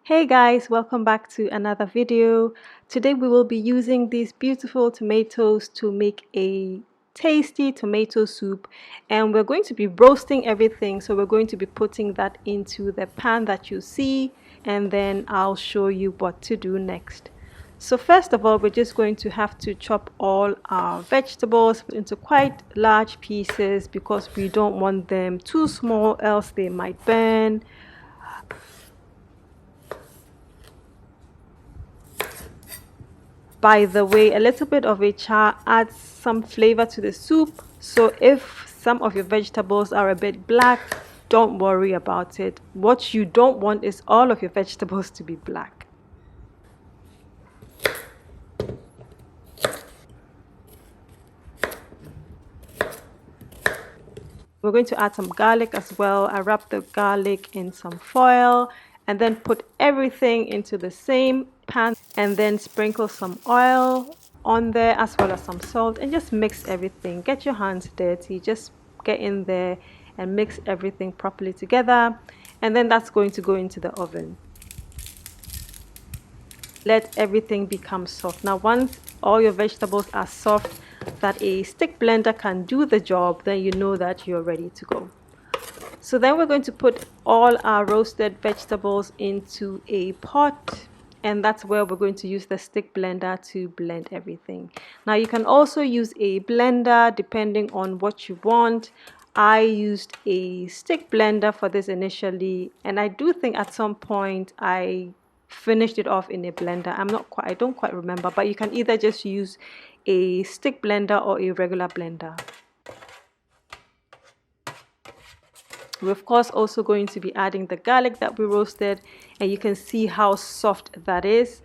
Hey guys, welcome back to another video. Today we will be using these beautiful tomatoes to make a tasty tomato soup, and we're going to be roasting everything. So we're going to be putting that into the pan that you see, and then I'll show you what to do next. So first of all, we're just going to have to chop all our vegetables into quite large pieces because we don't want them too small, else they might burn. By the way, a little bit of a char adds some flavor to the soup. So if some of your vegetables are a bit black, don't worry about it. What you don't want is all of your vegetables to be black. We're going to add some garlic as well. I wrap the garlic in some foil and then put everything into the same pan and then sprinkle some oil on there as well as some salt and just mix everything. Get your hands dirty, just get in there and mix everything properly together, and then that's going to go into the oven. Let everything become soft. Now once all your vegetables are soft that a stick blender can do the job, then you know that you're ready to go. So then we're going to put all our roasted vegetables into a pot, and that's where we're going to use the stick blender to blend everything. Now you can also use a blender depending on what you want. I used a stick blender for this initially, and I do think at some point I finished it off in a blender. I don't quite remember, but you can either just use a stick blender or a regular blender. We're of course also going to be adding the garlic that we roasted, and you can see how soft that is.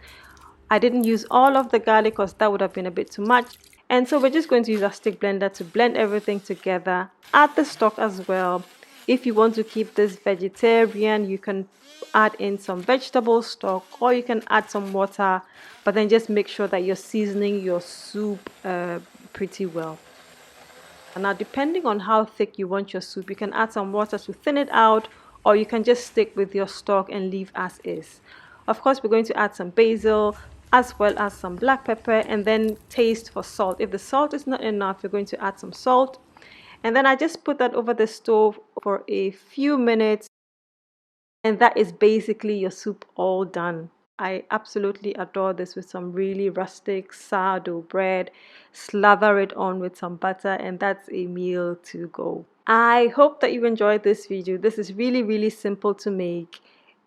I didn't use all of the garlic because that would have been a bit too much. And so we're just going to use our stick blender to blend everything together. Add the stock as well. If you want to keep this vegetarian, you can add in some vegetable stock or you can add some water, but then just make sure that you're seasoning your soup pretty well. And now depending on how thick you want your soup, you can add some water to thin it out, or you can just stick with your stock and leave as is. Of course, we're going to add some basil as well as some black pepper, and then taste for salt. If the salt is not enough, you're going to add some salt. And then I just put that over the stove for a few minutes, and that is basically your soup all done. I absolutely adore this with some really rustic sourdough bread. Slather it on with some butter, and that's a meal to go. I hope that you enjoyed this video. This is really simple to make.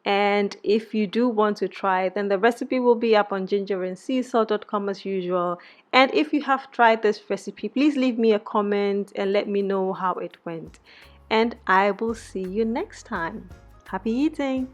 And if you do want to try, then the recipe will be up on gingerandseasalt.com as usual. And if you have tried this recipe, please leave me a comment and let me know how it went. And I will see you next time. Happy eating!